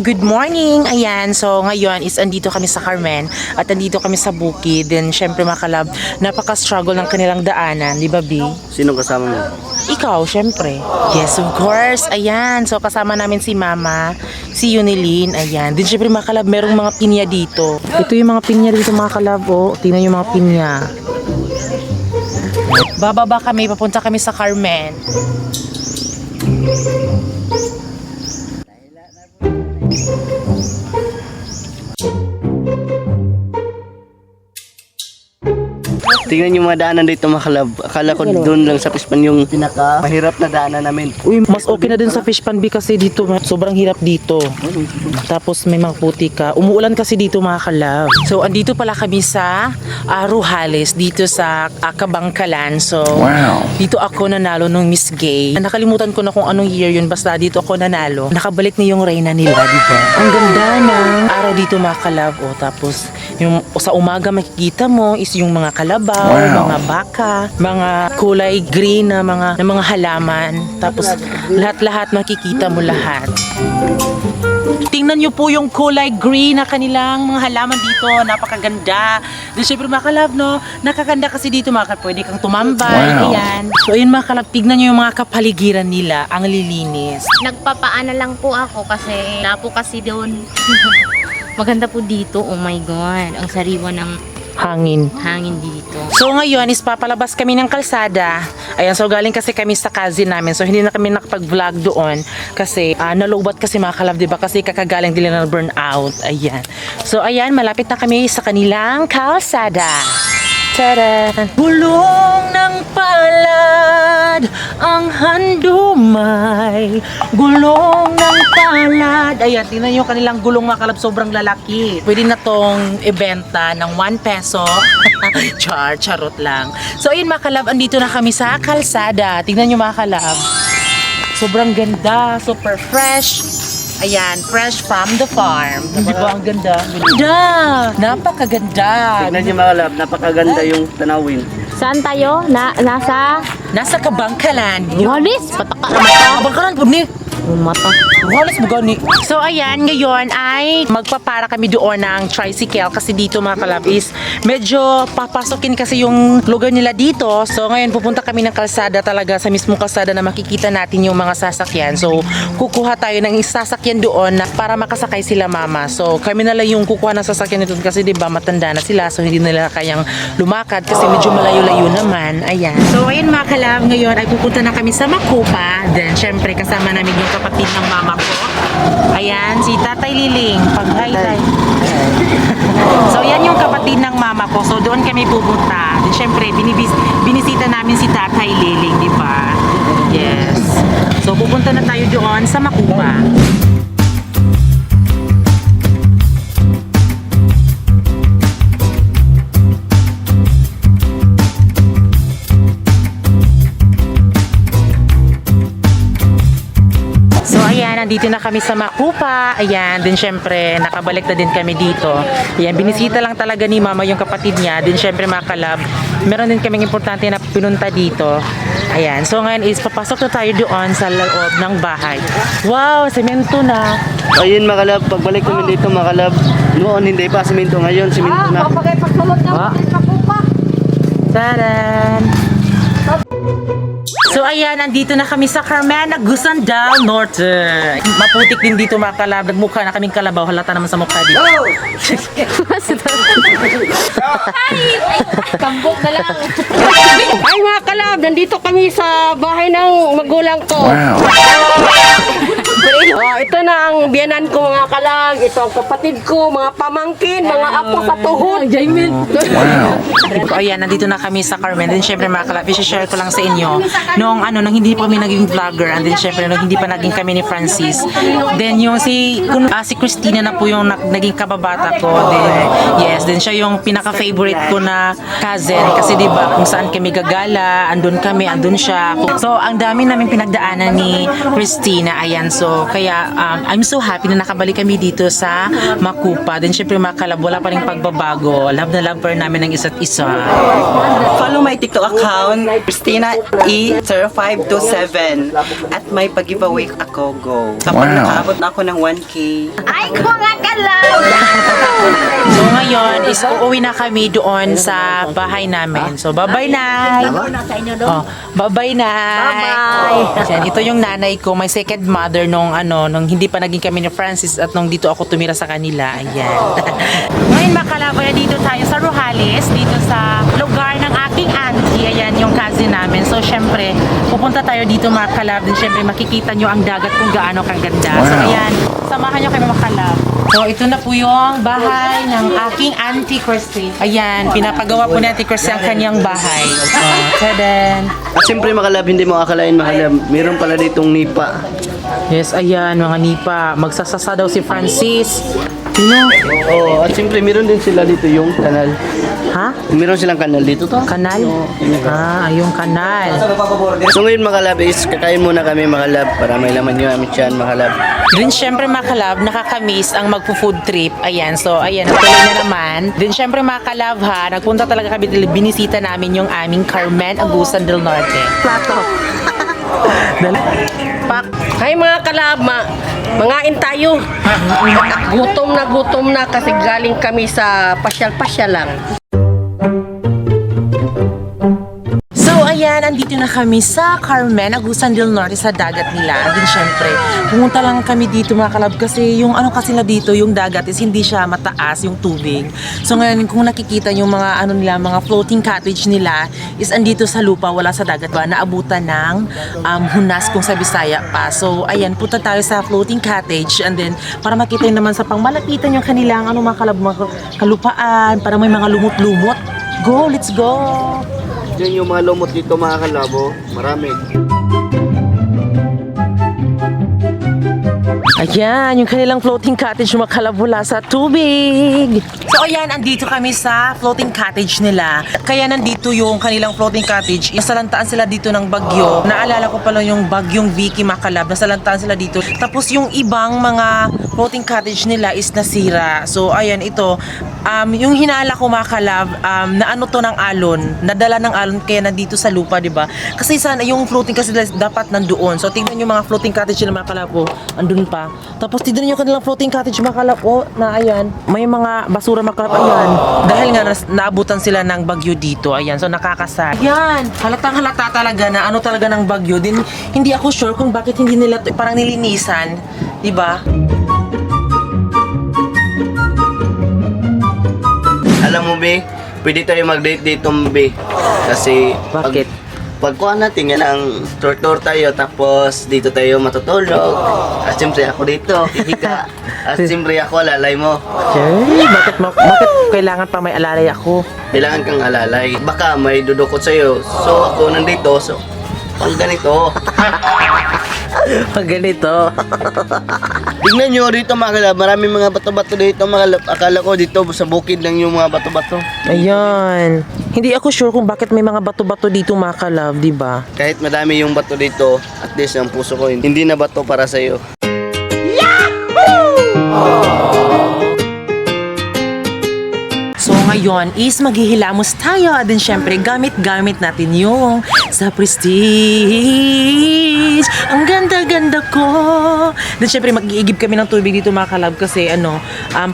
kalab, good morning! Ayan, so ngayon is andito kami sa Carmen at andito kami sa bukid. Then syempre mga kalab, napaka-struggle ng kanilang daanan, di ba B? Sinong kasama mo? Ikaw, syempre. Yes, of course. Ayan, so kasama namin si Mama, si Yunilin, ayan. Then syempre mga kalab, merong mga pinya dito. Ito yung mga pinya dito mga kalab, oh. Tingnan yung mga pinya. Bababa kami, papunta kami sa Carmen. Tingnan yung mga daanan dito mga kalab. Akala ko doon lang sa Pispan yung pinaka mahirap na daanan namin. Uy, mas okay na din sa Fish Pan B kasi dito sobrang hirap dito. Tapos may mga puti ka. Umuulan kasi dito mga kalab. So andito pala kami sa Rujales dito sa Kabangkalan. So dito ako nanalo ng Miss Gay. Nakalimutan ko na kung anong year yun, basta dito ako nanalo. Nakabalik na yung reyna nila, di ba? Ang ganda ng araw dito mga kalab. O tapos yung sa umaga makikita mo is yung mga kalabaw, mga baka, mga kulay green na mga halaman. Tapos lahat-lahat makikita mo lahat. Tingnan nyo po yung kulay green na kanilang mga halaman dito. Napakaganda. Then syempre mga kalab, no? Nakaganda kasi dito mga kalab. Pwede kang tumambay. Ayan. So ayun mga kalab, tignan nyo yung mga kapaligiran nila. Ang lilinis. Nagpapaana lang po ako kasi wala po kasi doon. Maganda po dito. Oh my God. Ang sariwa ng Hangin. hangin dito. So ngayon is papalabas kami ng kalsada. Ayan, so galing kasi kami sa cousin namin. So hindi na kami nakapag-vlog doon kasi nalobat kasi mga kalab, diba? Kasi kakagaling nila ng burnout. Ayan. So ayan, malapit na kami sa kanilang kalsada. Tada! Gulong ng palad ang handumay. Gulong ng palad. Ayan, tingnan yung kanilang gulong mga kalab, sobrang lalaki. Pwede na tong ibenta ng 1 peso. Charot lang. So ayun mga kalab, andito na kami sa kalsada. Tingnan nyo mga kalab. Sobrang ganda, super fresh. Ayan, fresh from the farm. Di ba ang ganda? Ganda! Napakaganda! Tingnan yung mga kalab, napakaganda yung tanawin. Saan tayo? Nasa Kabangkalan. Walis! Pataka na Kabangkalan po ni. mata. Walis mo gani. So ayan, ngayon ay magpapara kami doon ng tricycle kasi dito mga kalab is medyo papasokin kasi yung lugar nila dito. So ngayon pupunta kami ng kalsada talaga, sa mismong kalsada na makikita natin yung mga sasakyan. So kukuha tayo ng sasakyan doon na para makasakay sila mama. So kami na lang yung kukuha ng sasakyan nito kasi diba matanda na sila, so hindi nila kayang lumakad kasi medyo malayo-layo naman. Ayan. So ayun mga kalab, ngayon ay pupunta na kami sa Makupa. Then syempre kasama namin yung kapatid ng mama ko. Ayan, si Tatay Liling. Pag-hi-hi. So, yan yung kapatid ng mama ko. So, doon kami pupunta. Then, syempre, binisita namin si Tatay Liling, di ba? Yes. So, pupunta na tayo doon sa Makupa. Nandito na kami sa Makupa. Ayan, din syempre nakabalik na din kami dito. Ayan, binisita lang talaga ni mama yung kapatid niya. Din syempre mga kalab, meron din kaming importante na pinunta dito. Ayan, so ngayon is papasok na tayo doon sa loob ng bahay. Wow, semento na. Ayun mga kalab, pagbalik namin dito mga kalab, noon hindi pa simento, ngayon simento na. Taran! So ayan, nandito na kami sa Carmen, Gusandal Norte. Maputik din dito mga kalab. Nagmukha na kaming kalabaw. Halata naman sa mukha dito. Kambok na lang. Ay mga kalab, nandito kami sa bahay ng magulang ko. Ito na ang biyanan ko mga kalab. Ito ang kapatid ko, mga pamangkin, mga apo sa tuhod. So ayan, nandito na kami sa Carmen. Then syempre mga kalab, i-share ko lang sa inyo. Nung hindi pa kami naging vlogger, and then syempre nung hindi pa naging kami ni Francis. Then yung si Christina na po yung naging kababata ko. Then siya yung pinaka-favorite ko na cousin kasi 'di ba kung saan kami gagala, andun kami, andun siya. So ang dami namin pinagdaanan ni Christina. Ayan, so kaya I'm so happy na nakabalik kami dito sa Makupa. Then syempre mga kalab, wala pa ring pagbabago. Love na love pa rin namin ng isa't isa. side. Follow my TikTok account, Christina E0527. At may pag-giveaway ako, go. Kapag nakaabot na ako ng 1K. Ay, mga kalab! So ngayon is uuwi na kami doon sa bahay namin. So bye-bye Nay. Oh, bye-bye Nay. Yan, ito yung nanay ko, my second mother nung hindi pa naging kami ni Francis at nung dito ako tumira sa kanila. Ayan. Ngayon makalabay dito tayo sa Rojales, dito sa lugar ng aking auntie. Ayan yung cousin namin. So syempre, pupunta tayo dito makalab. Din syempre makikita nyo ang dagat kung gaano kaganda. So ayan, samahan nyo kami makalab. So ito na po yung bahay ng aking auntie Christy. Ayan, pinapagawa po ni Auntie Christy ang kanyang bahay. Tadan! At siyempre makalab, hindi mo akalain makalab, meron pala ditong nipa. Yes, ayan, mga nipa. Magsasasa daw si Francis. Sino? Oo, at siyempre meron din sila dito yung kanal. Ha? Meron silang kanal dito to. Kanal? Ah, yung kanal. So ngayon makalab is kakain muna kami makalab para may laman yung aming tiyan makalab. Din syempre mga kalab, nakakamiss ang magpo-food trip. Ayan, so ayan, natuloy na naman. Din syempre mga kalab ha, nagpunta talaga kami, binisita namin yung aming Carmen Agusan del Norte. Plato. Pak! Hay mga kalab, mangain tayo. Gutom na kasi galing kami sa pasyal-pasyal lang. So ayan, andito na kami sa Carmen Agusan del Norte sa dagat nila. Din syempre, pumunta lang kami dito mga kalab kasi yung kasi na dito, yung dagat is hindi siya mataas yung tubig. So ngayon kung nakikita yung mga nila, mga floating cottage nila is andito sa lupa, wala sa dagat ba, naabutan ng hunas kung sa Bisaya pa. So ayan, punta tayo sa floating cottage and then para makita yun naman sa pangmalapitan yung kanilang mga kalab, mga kalupaan, para may mga lumot-lumot. Go, let's go! Diyan yung mga lumot dito mga kalabo, marami. Ayan, yung kanilang floating cottage makalabula sa tubig. So ayan, andito kami sa floating cottage nila. Kaya nandito yung kanilang floating cottage. Nasalantaan sila dito ng bagyo. Naalala ko pala yung bagyong Vicky makalab. Nasalantaan sila dito. Tapos yung ibang mga floating cottage nila is nasira. So ayan, ito. Yung hinala ko makalab, na to ng alon. Nadala ng alon kaya nandito sa lupa, di ba? Kasi sana yung floating kasi dapat nandoon. So tingnan yung mga floating cottage nila makalab. Andun pa. Tapos tignan nyo kanilang floating cottage makalap. Na ayan, may mga basura makalap. Ayan, dahil nga naabutan sila ng bagyo dito. Ayan, so nakakasad. Ayan, halatang halata talaga na talaga ng bagyo. Din, hindi ako sure kung bakit hindi nila parang nilinisan. Diba? Alam mo be, pwede tayo mag-date dito be. Kasi Bakit? pagkuha natin yan ang tour tayo tapos dito tayo matutulog. At siyempre ako dito, hihiga. At siyempre ako alalay mo. Okay, bakit kailangan pa may alalay ako? Kailangan kang alalay. Baka may dudukot sa'yo. So ako nandito, so pang ganito. Pag ganito. Tingnan nyo dito mga kalab, maraming mga bato-bato dito mga kalab. Akala ko dito sa bukid lang yung mga bato-bato. Ayan. Hindi ako sure kung bakit may mga bato-bato dito mga kalab, di ba? Kahit madami yung bato dito, at least ang puso ko hindi na bato para sa'yo. So ngayon is maghihilamos tayo. Then syempre gamit-gamit natin yung sa Prestige. Ang ganda-ganda ko. Then syempre mag-iigib kami ng tubig dito mga kalab kasi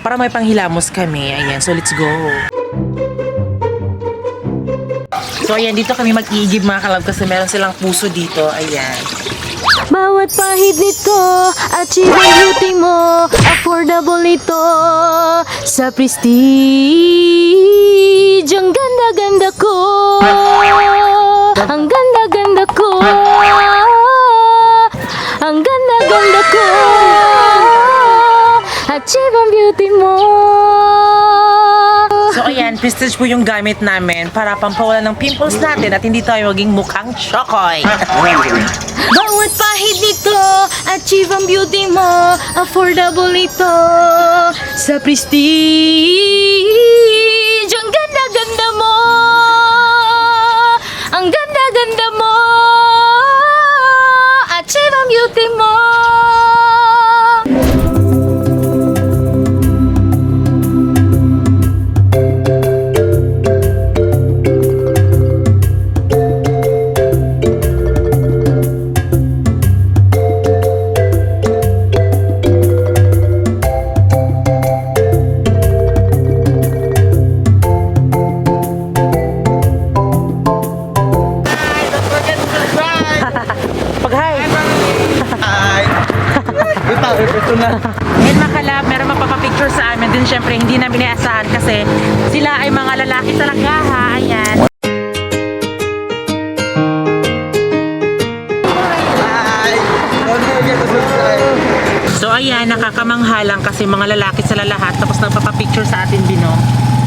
para may panghilamos kami. Ayan, so let's go. So ayan, dito kami mag-iigib mga kalab kasi meron silang puso dito. Ayan. Bawat pahid nito, achieve ang beauty mo, affordable ito sa Prestige. Ang ganda-ganda ko, ang ganda-ganda ko, ang ganda-ganda ko, achieve ang beauty mo. So ayan, Prestige po yung gamit namin para pampawalan ng pimples natin at hindi tayo maging mukhang chokoy. Bawat pahid nito, achieve ang beauty mo, affordable ito sa Prestige. Ang ganda-ganda mo, ang ganda-ganda mo, achieve ang beauty mo. And mga kalab, meron magpapapicture sa amin din. Syempre, hindi namin inaasahan kasi sila ay mga lalaki talaga ha. Ayan. So ayan, nakakamanghalang kasi mga lalaki sila lahat tapos nagpapapicture sa atin, Bino.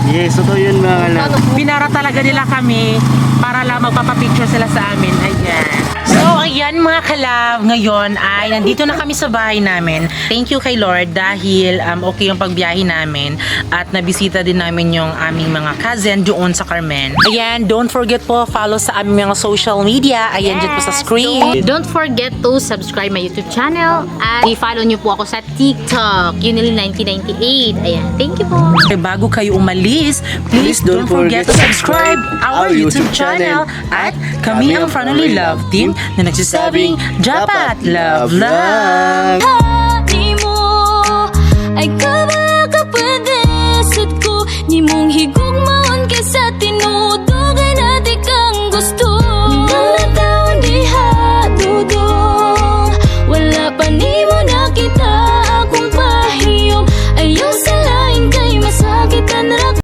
Yes, totoo yun mga kalab. Pinara talaga nila kami para lang magpapapicture sila sa amin. Ayan. So ayan mga kalab, ngayon ay nandito na kami sa bahay namin. Thank you kay Lord dahil okay yung pagbiyahe namin at nabisita din namin yung aming mga cousin doon sa Carmen. Ayan, don't forget po follow sa aming mga social media. Ayan, dyan po sa screen. Don't forget to subscribe my YouTube channel at i-follow nyo po ako sa TikTok, Yunil1998. Ayan, thank you po. Okay, bago kayo umalis, please don't forget to subscribe our YouTube channel at kami ang Family Love Team na nagsasabing dapat love lang. Honey mo ay